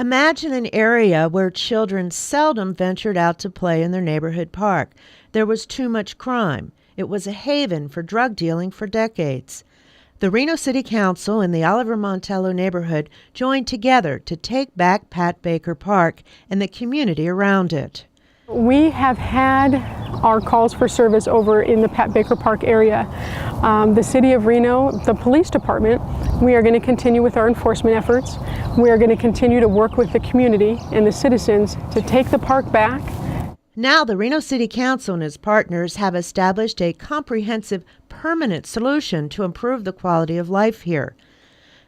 Imagine an area where children seldom ventured out to play in their neighborhood park. There was too much crime. It was a haven for drug dealing for decades. The Reno City Council and the Oliver Montello neighborhood joined together to take back Pat Baker Park and the community around it. We have had our calls for service over in the Pat Baker Park area. The City of Reno, the police department, we are going to continue with our enforcement efforts. We are going to continue to work with the community and the citizens to take the park back. Now the Reno City Council and its partners have established a comprehensive, permanent solution to improve the quality of life here.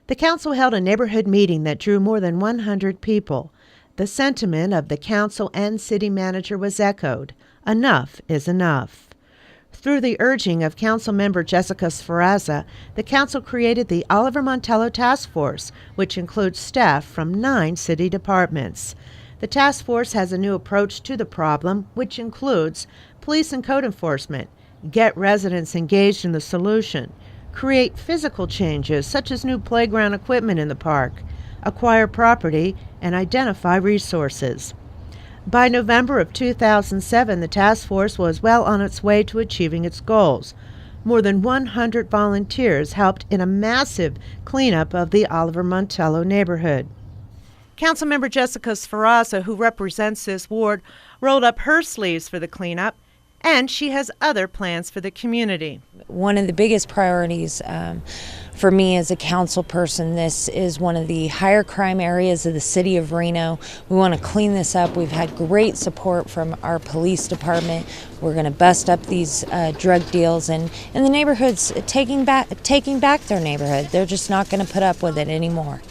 The council held a neighborhood meeting that drew more than 100 people. The sentiment of the council and city manager was echoed. Enough is enough. Through the urging of council member Jessica Sferrazza, the council created the Oliver Montello Task Force, which includes staff from 9 city departments. The task force has a new approach to the problem, which includes police and code enforcement, get residents engaged in the solution, create physical changes such as new playground equipment in the park, acquire property, and identify resources. By November of 2007, the task force was well on its way to achieving its goals. More than 100 volunteers helped in a massive cleanup of the Oliver Montello neighborhood. Councilmember Jessica Sferrazza, who represents this ward, rolled up her sleeves for the cleanup, and she has other plans for the community. One of the biggest priorities for me as a council person, this is one of the higher crime areas of the city of Reno. We want to clean this up. We've had great support from our police department. We're going to bust up these drug deals, and the neighborhood's taking back their neighborhood. They're just not going to put up with it anymore.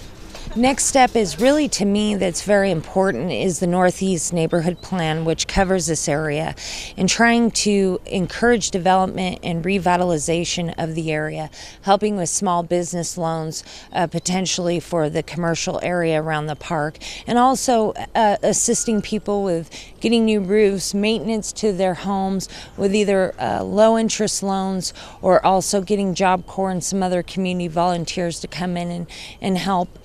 Next step is really, to me, that's very important, is the Northeast Neighborhood Plan, which covers this area, and trying to encourage development and revitalization of the area, helping with small business loans, potentially for the commercial area around the park, and also assisting people with getting new roofs, maintenance to their homes with either low interest loans, or also getting Job Corps and some other community volunteers to come in and help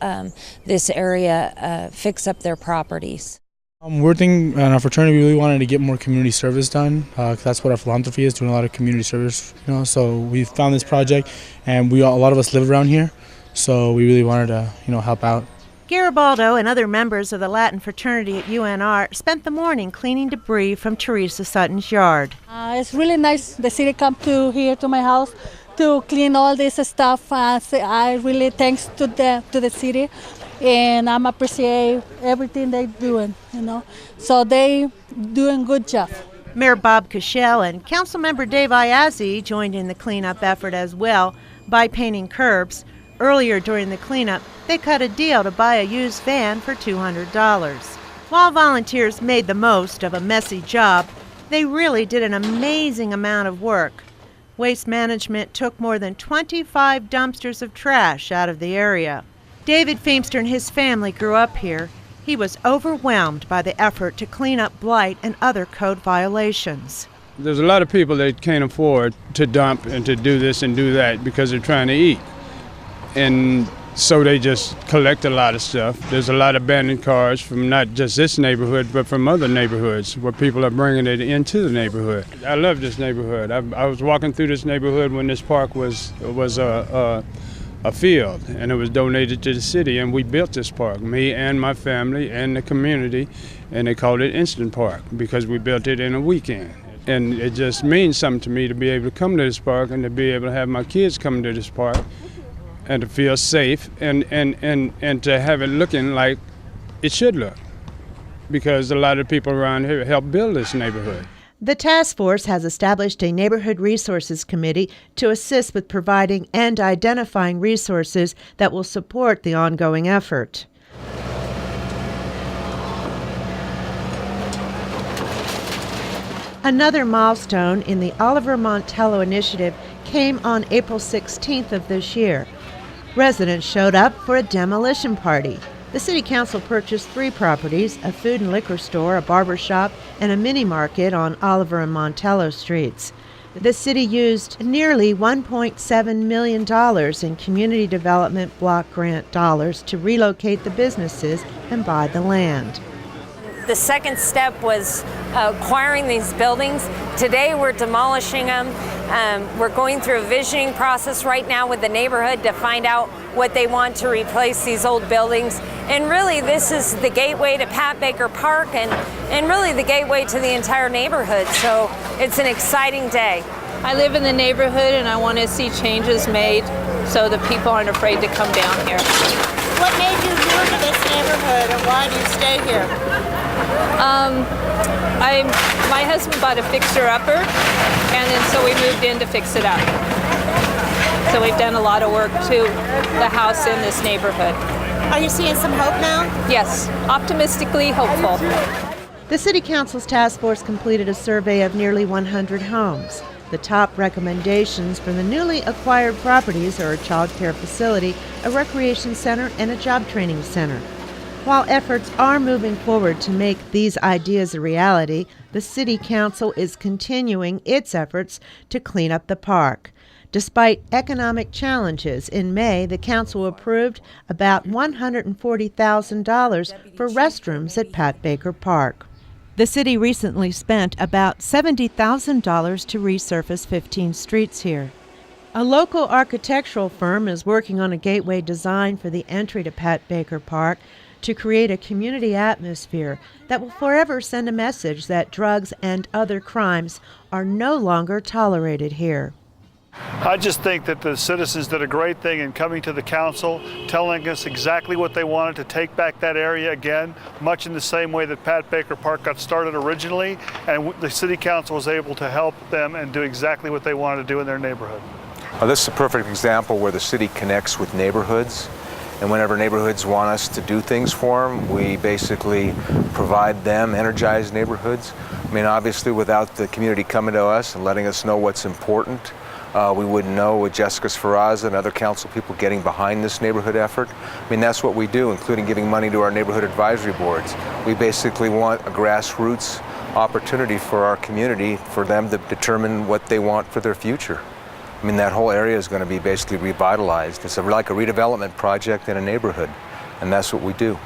this area fix up their properties. We're thinking in our fraternity, we really wanted to get more community service done. That's what our philanthropy is, doing a lot of community service. So we found this project, and a lot of us live around here, so we really wanted to help out. Garibaldo and other members of the Latin fraternity at UNR spent the morning cleaning debris from Teresa Sutton's yard. It's really nice the city come here to my house to clean all this stuff. I really thanks to the city, and I'm appreciate everything they doing. So they doing good job. Mayor Bob Cashel and Councilmember Dave Iazzi joined in the cleanup effort as well by painting curbs. Earlier during the cleanup, they cut a deal to buy a used van for $200. While volunteers made the most of a messy job, they really did an amazing amount of work. Waste management took more than 25 dumpsters of trash out of the area. David Feimster and his family grew up here. He was overwhelmed by the effort to clean up blight and other code violations. There's a lot of people that can't afford to dump and to do this and do that because they're trying to eat. And so they just collect a lot of stuff. There's a lot of abandoned cars from not just this neighborhood, but from other neighborhoods where people are bringing it into the neighborhood. I love this neighborhood. I was walking through this neighborhood when this park was a field, and it was donated to the city, and we built this park, me and my family and the community, and they called it Instant Park because we built it in a weekend. And it just means something to me to be able to come to this park and to be able to have my kids come to this park and to feel safe and to have it looking like it should look, because a lot of people around here helped build this neighborhood. The task force has established a neighborhood resources committee to assist with providing and identifying resources that will support the ongoing effort. Another milestone in the Oliver Montello initiative came on April 16th of this year. Residents showed up for a demolition party. The City Council purchased 3 properties, a food and liquor store, a barber shop, and a mini market on Oliver and Montello streets. The city used nearly $1.7 million in community development block grant dollars to relocate the businesses and buy the land. The second step was acquiring these buildings. Today we're demolishing them. We're going through a visioning process right now with the neighborhood to find out what they want to replace these old buildings. And really this is the gateway to Pat Baker Park and really the gateway to the entire neighborhood. So it's an exciting day. I live in the neighborhood and I want to see changes made so the people aren't afraid to come down here. What made you move to this neighborhood and why do you stay here? My husband bought a fixer-upper, and then so we moved in to fix it up. So we've done a lot of work to the house in this neighborhood. Are you seeing some hope now? Yes, optimistically hopeful. The City Council's task force completed a survey of nearly 100 homes. The top recommendations for the newly acquired properties are a child care facility, a recreation center, and a job training center. While efforts are moving forward to make these ideas a reality, the City Council is continuing its efforts to clean up the park. Despite economic challenges, in May, the Council approved about $140,000 for restrooms at Pat Baker Park. The city recently spent about $70,000 to resurface 15 streets here. A local architectural firm is working on a gateway design for the entry to Pat Baker Park to create a community atmosphere that will forever send a message that drugs and other crimes are no longer tolerated here. I just think that the citizens did a great thing in coming to the council, telling us exactly what they wanted to take back that area again, much in the same way that Pat Baker Park got started originally, and the city council was able to help them and do exactly what they wanted to do in their neighborhood. This is a perfect example where the city connects with neighborhoods, and whenever neighborhoods want us to do things for them, we basically provide them, energize neighborhoods. I mean, obviously without the community coming to us and letting us know what's important, we wouldn't know with Jessica Sferraza and other council people getting behind this neighborhood effort. I mean, that's what we do, including giving money to our neighborhood advisory boards. We basically want a grassroots opportunity for our community for them to determine what they want for their future. I mean, that whole area is going to be basically revitalized. It's like a redevelopment project in a neighborhood, and that's what we do.